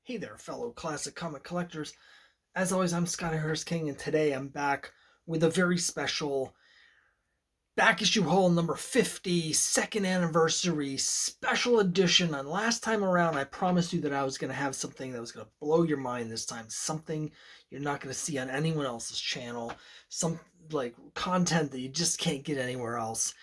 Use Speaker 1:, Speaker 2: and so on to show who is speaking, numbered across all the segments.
Speaker 1: Hey there, fellow classic comic collectors. As always, I'm Scotty Harris King, and today I'm back with a very special back issue haul number 50, second anniversary special edition. And last time around, I promised you that I was going to have something that was going to blow your mind this time. Something you're not going to see on anyone else's channel. Some like content that you just can't get anywhere else.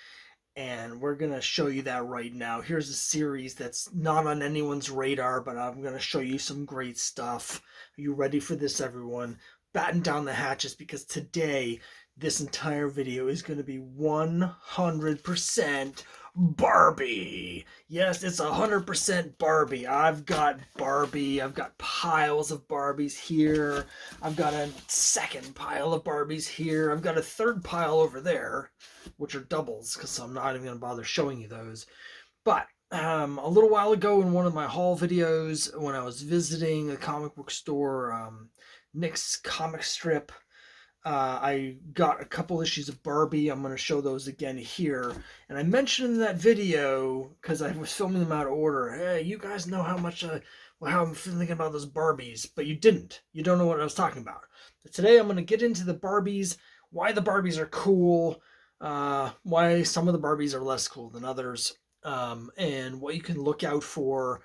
Speaker 1: And we're going to show you that right now. Here's a series that's not on anyone's radar, but I'm going to show you some great stuff. Are you ready for this, everyone? Batten down the hatches, because today this entire video is going to be 100% Barbie. Yes, it's 100% Barbie. I've got Barbie. I've got piles of Barbies here. I've got a second pile of Barbies here. I've got a third pile over there, which are doubles, because I'm not even going to bother showing you those. But a little while ago in one of my haul videos, when I was visiting a comic book store, Nick's Comic Strip, I got a couple issues of Barbie. I'm going to show those again here. And I mentioned in that video, because I was filming them out of order, hey, you guys know how much, how I'm thinking about those Barbies, but you didn't. You don't know what I was talking about. But today I'm going to get into the Barbies, why the Barbies are cool, why some of the Barbies are less cool than others, and what you can look out for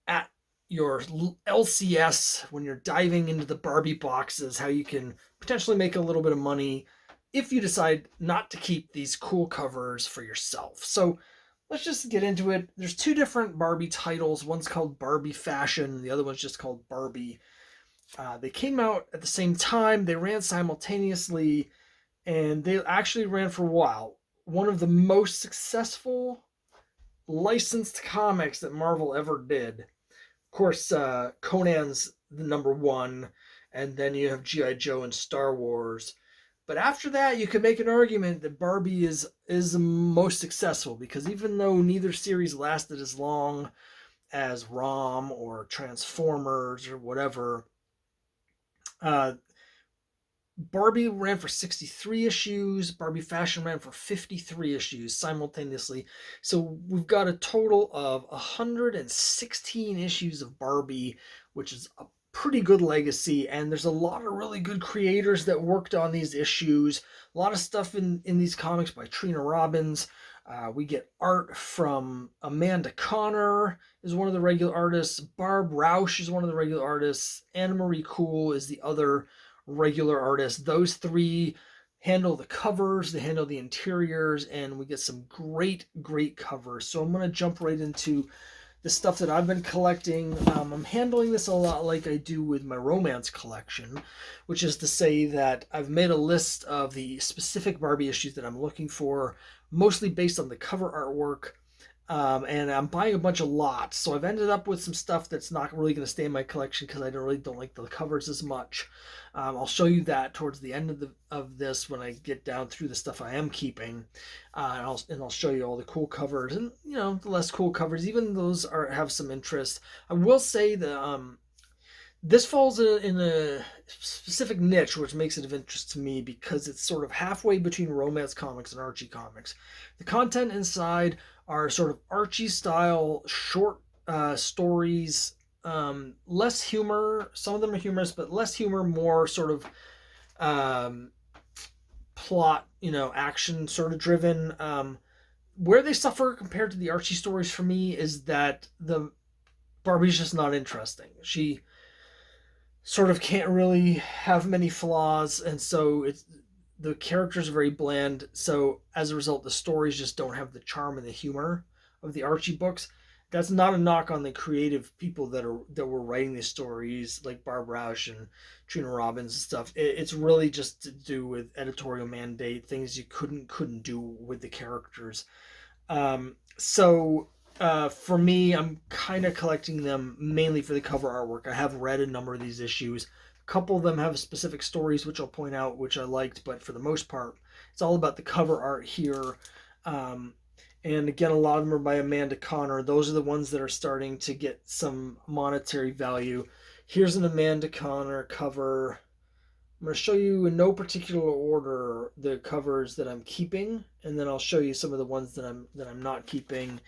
Speaker 1: at your LCS when you're diving into the Barbie boxes, how you can potentially make a little bit of money if you decide not to keep these cool covers for yourself. So let's just get into it. There's two different Barbie titles. One's called Barbie Fashion, the other one's just called Barbie. They came out at the same time. They ran simultaneously, and they actually ran for a while. One of the most successful licensed comics that Marvel ever did. Of course, Conan's the number one, and then you have G.I. Joe and Star Wars. But after that, you can make an argument that Barbie is the most successful, because even though neither series lasted as long as ROM or Transformers or whatever, Barbie ran for 63 issues. Barbie Fashion ran for 53 issues simultaneously. So we've got a total of 116 issues of Barbie, which is a pretty good legacy. And there's a lot of really good creators that worked on these issues. A lot of stuff in these comics by Trina Robbins. We get art from Amanda Connor is one of the regular artists. Barb Rausch is one of the regular artists. Anna Marie Cool is the other regular artists. Those three handle the covers, they handle the interiors, and we get some great covers. So I'm going to jump right into the stuff that I've been collecting. I'm handling this a lot like I do with my romance collection, which is to say that I've made a list of the specific Barbie issues that I'm looking for, mostly based on the cover artwork. And I'm buying a bunch of lots, so I've ended up with some stuff that's not really going to stay in my collection because I don't like the covers as much. I'll show you that towards the end of this when I get down through the stuff I am keeping, and I'll show you all the cool covers and the less cool covers. Even those have some interest. I will say that this falls in a specific niche, which makes it of interest to me because it's sort of halfway between romance comics and Archie comics. The content inside are sort of Archie style short stories, less humor. Some of them are humorous, but less humor, more sort of plot, action sort of driven. Where they suffer compared to the Archie stories for me is that the Barbie's just not interesting. She sort of can't really have many flaws, and so the characters are very bland. So as a result, the stories just don't have the charm and the humor of the Archie books. That's not a knock on the creative people that were writing these stories, like Barb Rausch and Trina Robbins and stuff. It's really just to do with editorial mandate, things you couldn't do with the characters. For me, I'm kind of collecting them mainly for the cover artwork. I have read a number of these issues. A couple of them have specific stories, which I'll point out, which I liked, but for the most part, it's all about the cover art here. And again, a lot of them are by Amanda Connor. Those are the ones that are starting to get some monetary value. Here's an Amanda Connor cover. I'm going to show you in no particular order the covers that I'm keeping, and then I'll show you some of the ones that I'm not keeping.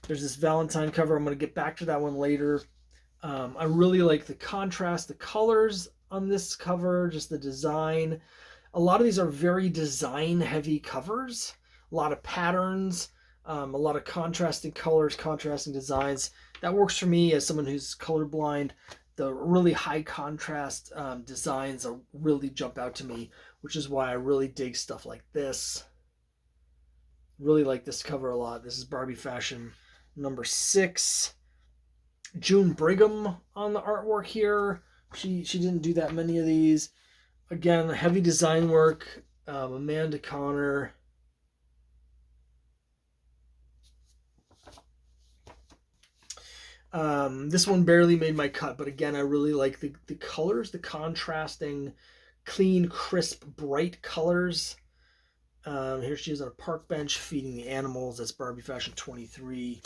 Speaker 1: There's this Valentine cover. I'm going to get back to that one later. I really like the contrast, the colors on this cover, just the design. A lot of these are very design heavy covers, a lot of patterns, a lot of contrasting colors, contrasting designs. That works for me as someone who's colorblind. The really high contrast designs really jump out to me, which is why I really dig stuff like this. Really like this cover a lot. This is Barbie Fashion number 6. June Brigham on the artwork here. She didn't do that many of these. Again, heavy design work. Amanda Connor. This one barely made my cut, but again, I really like the colors, the contrasting, clean, crisp, bright colors. Here she is on a park bench feeding the animals. That's Barbie Fashion 23.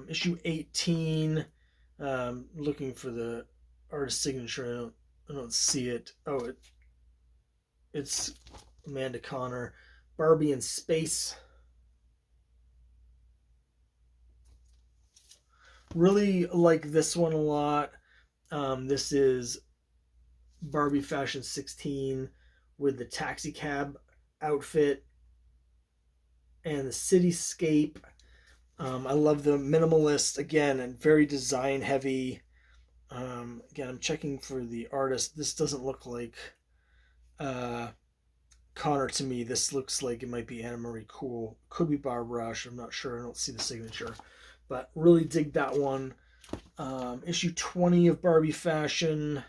Speaker 1: Issue 18. Looking for the artist signature. I don't see it. Oh, it's Amanda Connor. Barbie in Space. Really like this one a lot. This is Barbie Fashion 16 with the taxi cab outfit and the cityscape. I love the minimalist, again, and very design heavy. Again, I'm checking for the artist. This doesn't look like Connor to me. This looks like it might be Anna Marie Cool. Could be Barb Rush. I'm not sure. I don't see the signature. But really dig that one. Issue 20 of Barbie Fashion.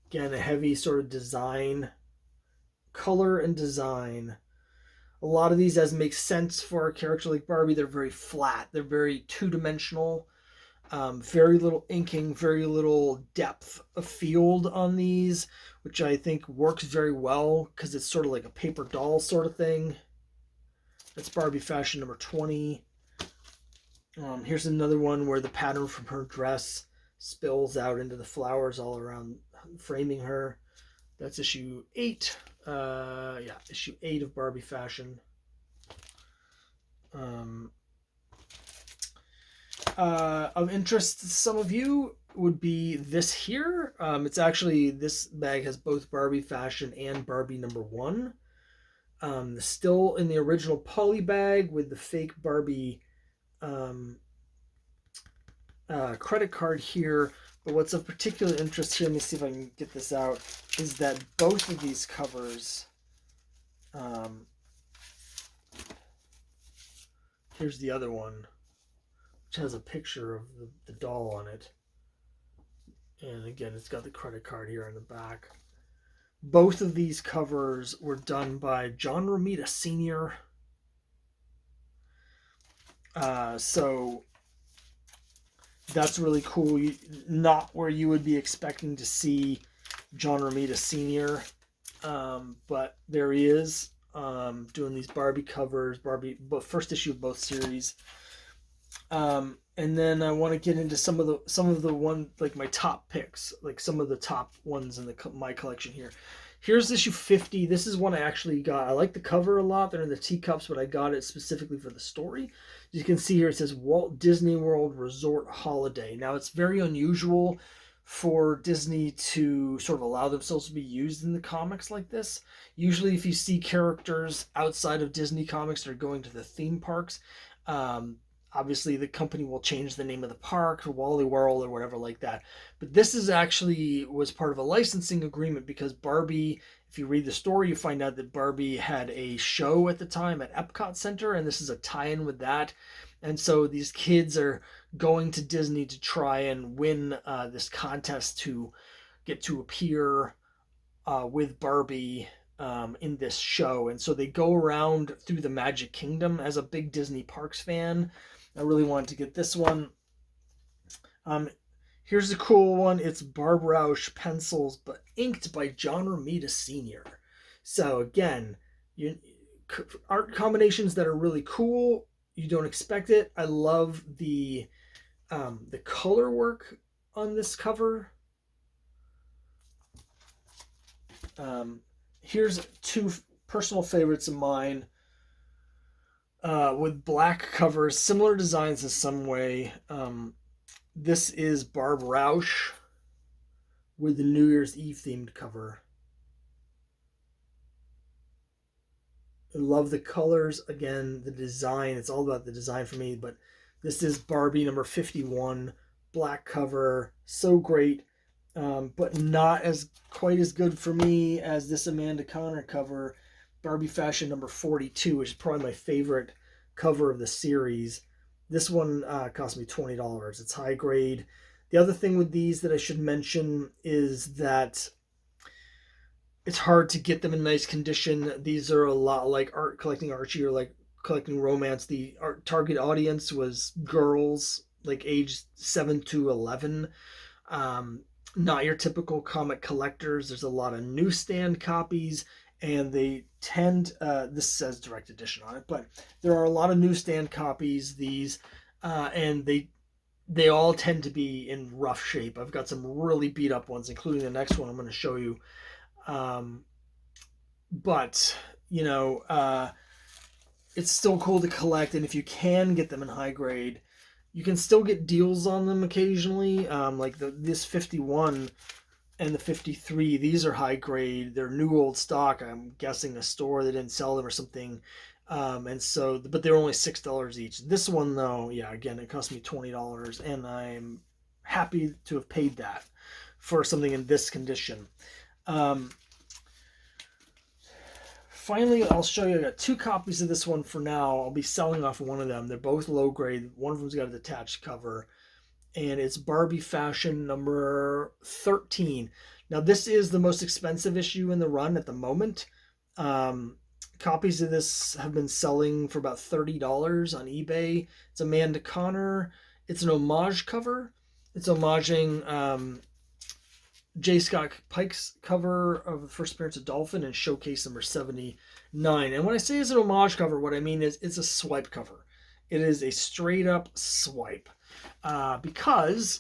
Speaker 1: Again, a heavy sort of design. Color and design. A lot of these, as makes sense for a character like Barbie, they're very flat. They're very two-dimensional. Very little inking, very little depth of field on these, which I think works very well because it's sort of like a paper doll sort of thing. That's Barbie Fashion number 20. Here's another one where the pattern from her dress spills out into the flowers all around framing her. That's issue 8. Issue 8 of Barbie Fashion. Of interest to some of you would be this here. It's actually, this bag has both Barbie Fashion and Barbie number 1. Still in the original poly bag with the fake Barbie credit card here. But what's of particular interest here, let me see if I can get this out, is that both of these covers, here's the other one, which has a picture of the doll on it. And again, it's got the credit card here on the back. Both of these covers were done by John Romita Sr. So that's really cool. Not where you would be expecting to see John Romita Sr. But there he is, doing these Barbie covers, first issue of both series. And then I want to get into some of the one, like my top picks, like some of the top ones in my collection here. Here's issue 50. This is one I actually got. I like the cover a lot. They're in the teacups, but I got it specifically for the story. As you can see here, it says Walt Disney World Resort Holiday. Now, it's very unusual for Disney to sort of allow themselves to be used in the comics like this. Usually, if you see characters outside of Disney comics that are going to the theme parks, obviously, the company will change the name of the park to Wally World or whatever like that. But this is actually was part of a licensing agreement because Barbie, if you read the story, you find out that Barbie had a show at the time at Epcot Center, and this is a tie-in with that. And so these kids are going to Disney to try and win this contest to get to appear with Barbie in this show. And so they go around through the Magic Kingdom. As a big Disney Parks fan, I really wanted to get this one. Here's a cool one. It's Barb Roush pencils, but inked by John Romita Sr. So again, art combinations that are really cool. You don't expect it. I love the color work on this cover. Here's two personal favorites of mine. With black covers, similar designs in some way. This is Barb Roush with the New Year's Eve themed cover. I love the colors. Again, the design. It's all about the design for me. But this is Barbie number 51, black cover. So great, but not as quite as good for me as this Amanda Connor cover, Barbie Fashion number 42, which is probably my favorite cover of the series. This one cost me $20. It's high grade. The other thing with these that I should mention is that it's hard to get them in nice condition. These are a lot like art collecting Archie or like collecting romance. The target audience was girls like age 7 to 11. Um, Not your typical comic collectors. There's a lot of newsstand copies, and they tend. This says direct edition on it, but there are a lot of newsstand copies. These, and they all tend to be in rough shape. I've got some really beat up ones, including the next one I'm going to show you. Um, but you know, it's still cool to collect, and if you can get them in high grade, you can still get deals on them occasionally. Like this 51 and the 53, these are high grade. They're new old stock. I'm guessing a store that didn't sell them or something. And so, but they're only $6 each. This one though, yeah, again, it cost me $20, and I'm happy to have paid that for something in this condition. Um, Finally, I'll show you. I got 2 copies of this one for now. I'll be selling off one of them. They're both low grade. One of them's got a detached cover, and it's Barbie Fashion number 13. Now, this is the most expensive issue in the run at the moment. Copies of this have been selling for about $30 on eBay. It's Amanda Connor. It's an homage cover. It's homaging J. Scott Pike's cover of the first appearance of Dolphin and Showcase number 79. And when I say it's an homage cover, what I mean is it's a swipe cover. It is a straight up swipe. Because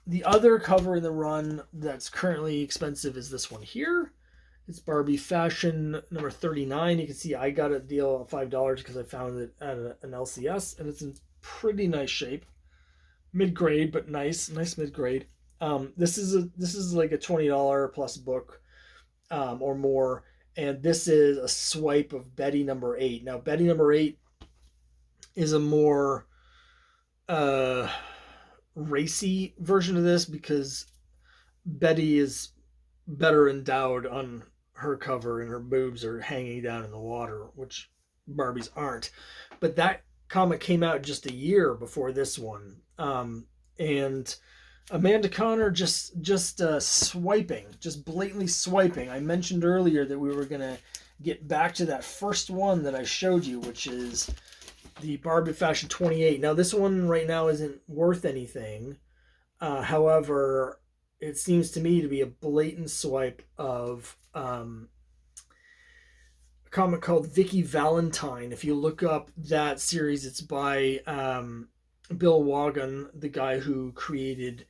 Speaker 1: the other cover in the run that's currently expensive is this one here. It's Barbie Fashion number 39. You can see I got a deal of $5 because I found it at an LCS, and it's in pretty nice shape. Mid-grade, but nice mid-grade. This is like a $20 plus book, or more, and this is a swipe of Betty number 8. Now, Betty number 8 is a more racy version of this because Betty is better endowed on her cover, and her boobs are hanging down in the water, which Barbies aren't. But that comic came out just a year before this one, and Amanda Connor just swiping, just blatantly swiping. I mentioned earlier that we were gonna get back to that first one that I showed you, which is the Barbie Fashion 28. Now this one right now isn't worth anything. However, it seems to me to be a blatant swipe of a comic called Vicky Valentine. If you look up that series, it's by Bill Wagon, the guy who created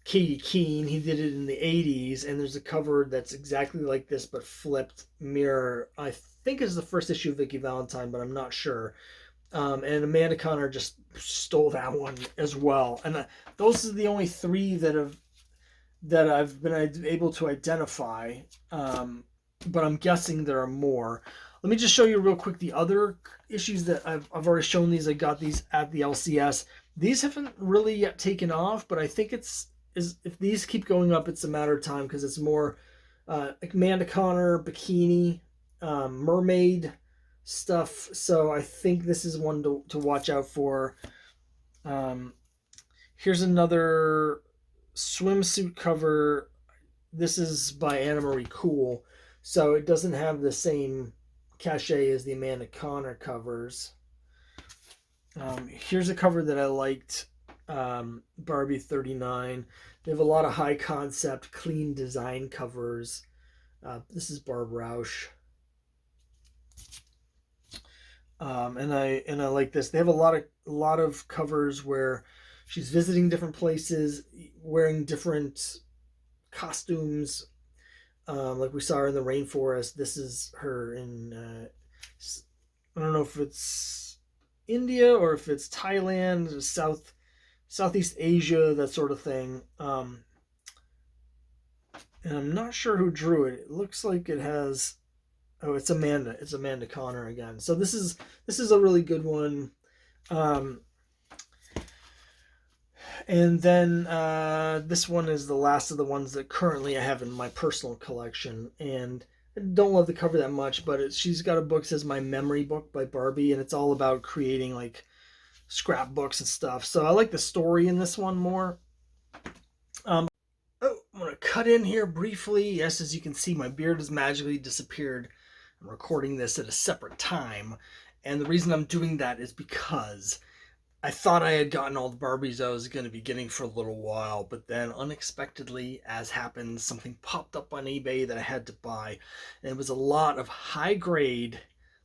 Speaker 1: Katie Keene. He did it in the 80s, and there's a cover that's exactly like this but flipped mirror. I think is the first issue of Vicky Valentine, but I'm not sure. And Amanda Connor just stole that one as well. And those are the only 3 that I've been able to identify. But I'm guessing there are more. Let me just show you real quick the other issues that I've already shown these. I got these at the LCS. These haven't really yet taken off, but I think if these keep going up, it's a matter of time because it's more Amanda Connor, bikini, mermaid stuff. So I think this is one to watch out for. Here's another swimsuit cover. This is by Anna Marie Cool, so it doesn't have the same cachet as the Amanda Connor covers. Here's a cover that I liked, Barbie 39. They have a lot of high concept, clean design covers. This is Barb Roush. And I like this. They have a lot of covers where she's visiting different places, wearing different costumes, like we saw her in the rainforest. This is her in I don't know if it's India or if it's Thailand, Southeast Asia, that sort of thing. And I'm not sure who drew it. It looks like it has. Oh, it's Amanda. It's Amanda Connor again. So this is a really good one. Um, and then this one is the last of the ones that currently I have in my personal collection. And I don't love the cover that much, but she's got a book that says My Memory Book by Barbie, and it's all about creating like scrapbooks and stuff. So I like the story in this one more. Oh, I'm going to cut in here briefly. Yes, as you can see, my beard has magically disappeared. I'm recording this at a separate time. And the reason I'm doing that is because I thought I had gotten all the Barbies I was going to be getting for a little while, but then unexpectedly, as happens, something popped up on eBay that I had to buy. And it was a lot of high grade,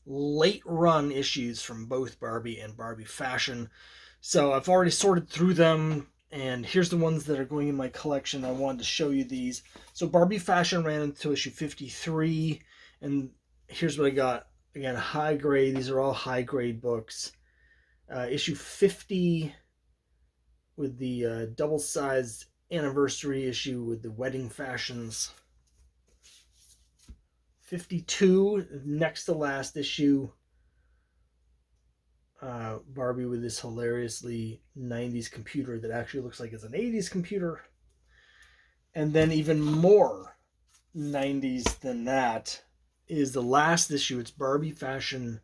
Speaker 1: late run issues from both Barbie and Barbie Fashion. So I've already sorted through them, and here's the ones that are going in my collection. I wanted to show you these. So Barbie Fashion ran into issue 53, and here's what I got. Again, high grade. These are all high grade books. Issue 50 with the double-sized anniversary issue with the wedding fashions. 52, next to last issue. Barbie with this hilariously 90s computer that actually looks like it's an 80s computer. And then even more 90s than that is the last issue. It's Barbie Fashion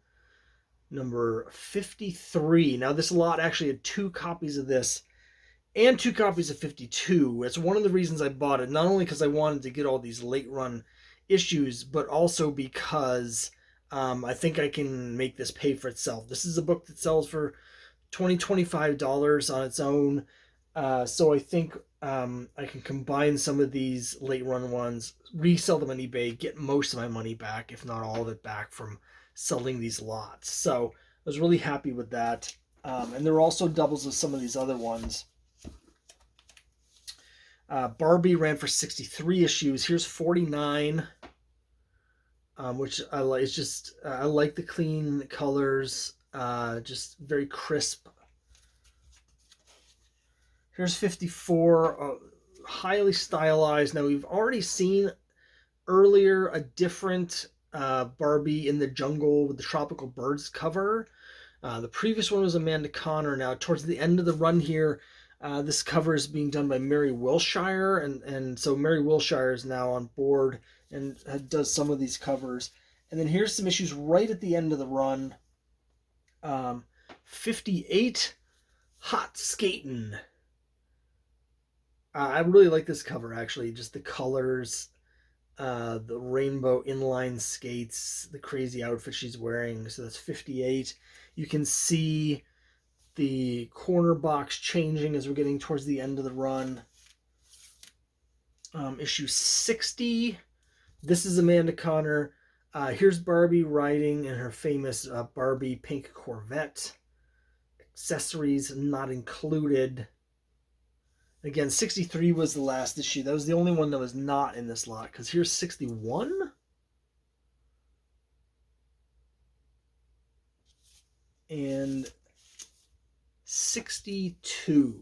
Speaker 1: number 53. Now this lot actually had 2 copies of this and 2 copies of 52. It's one of the reasons I bought it, not only because I wanted to get all these late run issues, but also because I think I can make this pay for itself. This is a book that sells for $25 on its own. So I think I can combine some of these late run ones, resell them on eBay, get most of my money back, if not all of it back, from selling these lots. So I was really happy with that. And there were also doubles of some of these other ones. Barbie ran for 63 issues. Here's 49, which I like. It's just I like the clean colors, just very crisp. Here's 54, highly stylized. Now we've already seen earlier a different Barbie in the jungle with the tropical birds cover. The previous one was Amanda Connor. Now towards the end of the run here, this cover is being done by Mary Wilshire, and so Mary Wilshire is now on board and does some of these covers. And then here's some issues right at the end of the run. 58, Hot Skatin'. I really like this cover, actually. Just the colors, the rainbow inline skates, the crazy outfit she's wearing. So that's 58. You can see the corner box changing as we're getting towards the end of the run. Issue 60. This is Amanda Connor. Here's Barbie riding in her famous Barbie pink Corvette. Accessories not included. Again, 63 was the last issue. That was the only one that was not in this lot, because here's 61. And 62.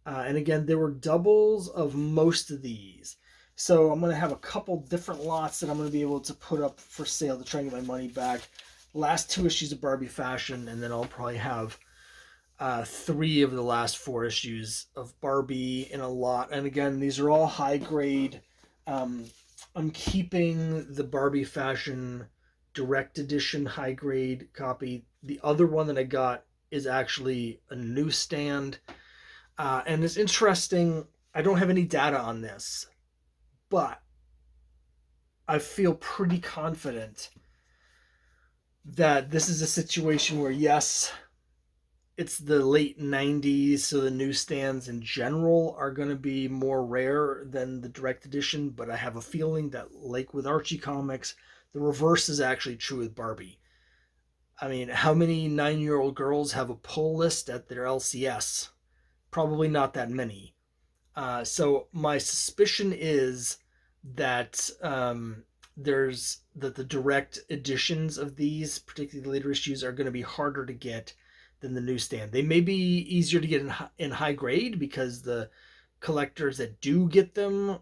Speaker 1: And again, there were doubles of most of these. So I'm going to have a couple different lots that I'm going to be able to put up for sale to try and get my money back. Last 2 issues of Barbie Fashion, and then I'll probably have 3 of the last 4 issues of Barbie in a lot. And again, these are all high grade. I'm keeping the Barbie Fashion direct edition high grade copy. The other one that I got is actually a newsstand. And it's interesting. I don't have any data on this, but I feel pretty confident that this is a situation where, yes, it's the late 90s, so the newsstands in general are going to be more rare than the direct edition, but I have a feeling that, like with Archie Comics, the reverse is actually true with Barbie. I mean, how many 9-year-old girls have a pull list at their LCS? Probably not that many. So my suspicion is that the direct editions of these, particularly the later issues, are going to be harder to get than the newsstand. They may be easier to get in high grade because the collectors that do get them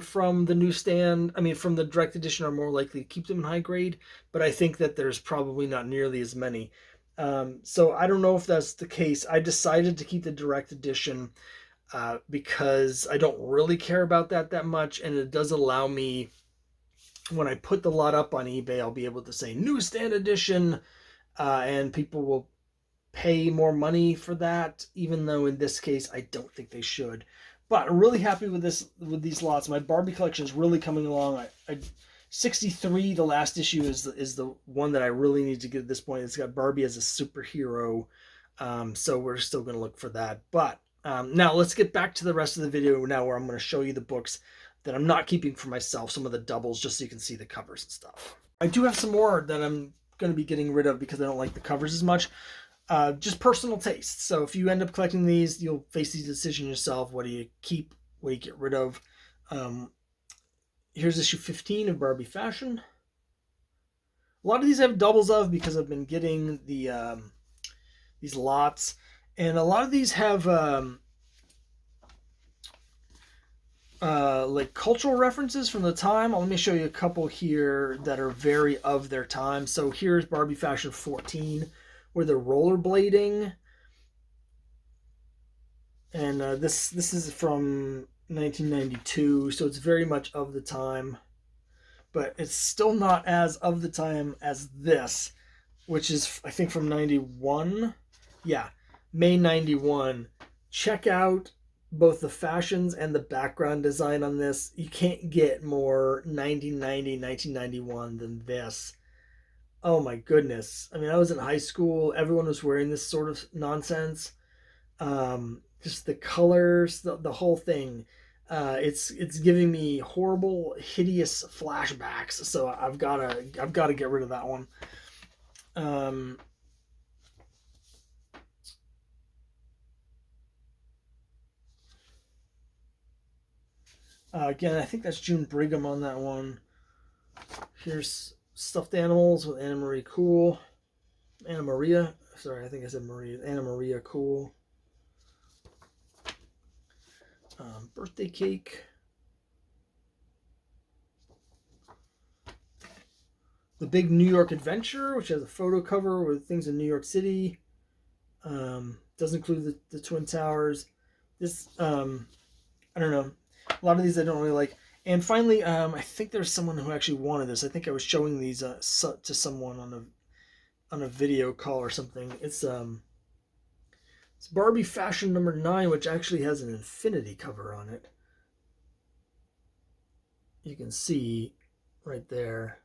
Speaker 1: from the newsstand, I mean, from the direct edition, are more likely to keep them in high grade. But I think that there's probably not nearly as many. So I don't know if that's the case. I decided to keep the direct edition because I don't really care about that much, and it does allow me, when I put the lot up on eBay, I'll be able to say newsstand edition, and people will pay more money for that, even though in this case I don't think they should. But I'm really happy with these lots. My Barbie collection is really coming along. 63, the last issue, is the one that I really need to get at this point. It's got Barbie as a superhero, so we're still going to look for that. But now let's get back to the rest of the video now, where I'm going to show you the books that I'm not keeping for myself, some of the doubles, just so you can see the covers and stuff. I do have some more that I'm going to be getting rid of because I don't like the covers as much. Just personal taste. So if you end up collecting these, you'll face the decision yourself. What do you keep? What do you get rid of? Here's issue 15 of Barbie Fashion. A lot of these I have doubles of because I've been getting the these lots, and a lot of these have like cultural references from the time. Let me show you a couple here that are very of their time. So here's Barbie Fashion 14, where they're rollerblading, and this is from 1992, so it's very much of the time, but it's still not as of the time as this, which is, I think, from 91. Yeah, May 91. Check out both the fashions and the background design on this. You can't get more 1990, 1991 than this. Oh my goodness. I mean, I was in high school. Everyone was wearing this sort of nonsense. Just the colors, the whole thing. It's giving me horrible, hideous flashbacks. So I've gotta get rid of that one. Again, I think that's June Brigham on that one. Here's Stuffed Animals with Anna Marie Cool. Anna Maria. Sorry, I think I said Maria. Anna Maria Cool. Birthday Cake. The Big New York Adventure, which has a photo cover with things in New York City. Does include the Twin Towers. This, I don't know. A lot of these I don't really like. And finally, I think there's someone who actually wanted this. I think I was showing these to someone on a video call or something. It's Barbie Fashion number 9, which actually has an infinity cover on it. You can see right there,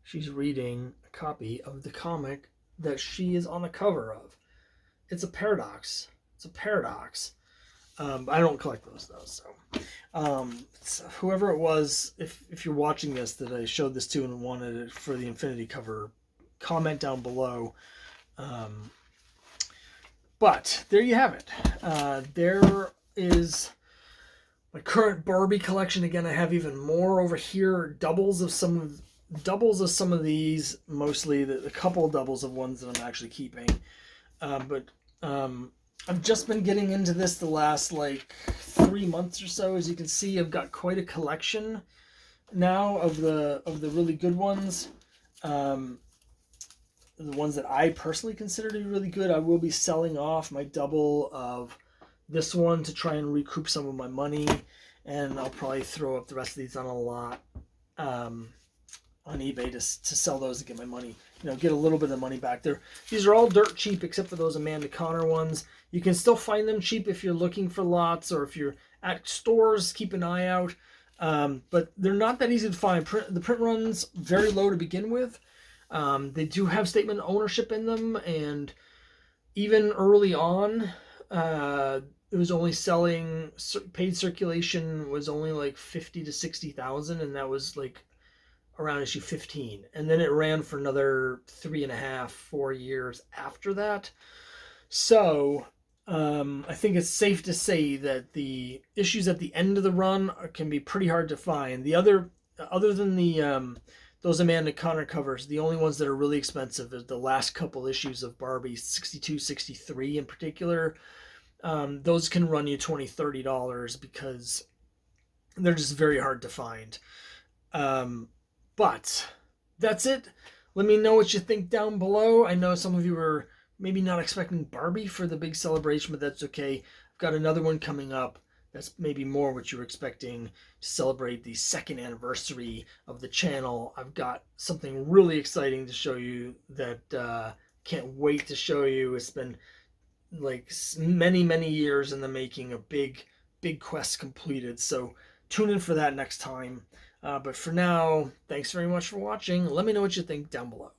Speaker 1: she's reading a copy of the comic that she is on the cover of. It's a paradox. It's a paradox. I don't collect those though, so whoever it was, if you're watching this, that I showed this to and wanted it for the infinity cover, comment down below. But there you have it. There is my current Barbie collection. Again, I have even more over here. Doubles of some of these, mostly a couple of doubles of ones that I'm actually keeping. But I've just been getting into this the last like 3 months or so. As you can see, I've got quite a collection now of the really good ones. The ones that I personally consider to be really good. I will be selling off my double of this one to try and recoup some of my money, and I'll probably throw up the rest of these on a lot on eBay to sell those to get my money, get a little bit of money back there. These are all dirt cheap except for those Amanda Connor ones. You can still find them cheap if you're looking for lots, or if you're at stores, keep an eye out. But they're not that easy to find. The print run's very low to begin with. They do have statement of ownership in them, and even early on, it was only selling, paid circulation was only like 50 to 60,000, and that was like around issue 15. And then it ran for another 3.5, 4 years after that. So I think it's safe to say that the issues at the end of the run can be pretty hard to find. The other than the those Amanda Connor covers, the only ones that are really expensive is the last couple issues of Barbie, 62, 63 in particular. Those can run you $20, $30 because they're just very hard to find. But that's it. Let me know what you think down below. I know some of you are maybe not expecting Barbie for the big celebration, but that's okay. I've got another one coming up that's maybe more what you were expecting to celebrate the second anniversary of the channel. I've got something really exciting to show you that can't wait to show you. It's been like many years in the making, a big quest completed. So tune in for that next time. But for now, thanks very much for watching. Let me know what you think down below.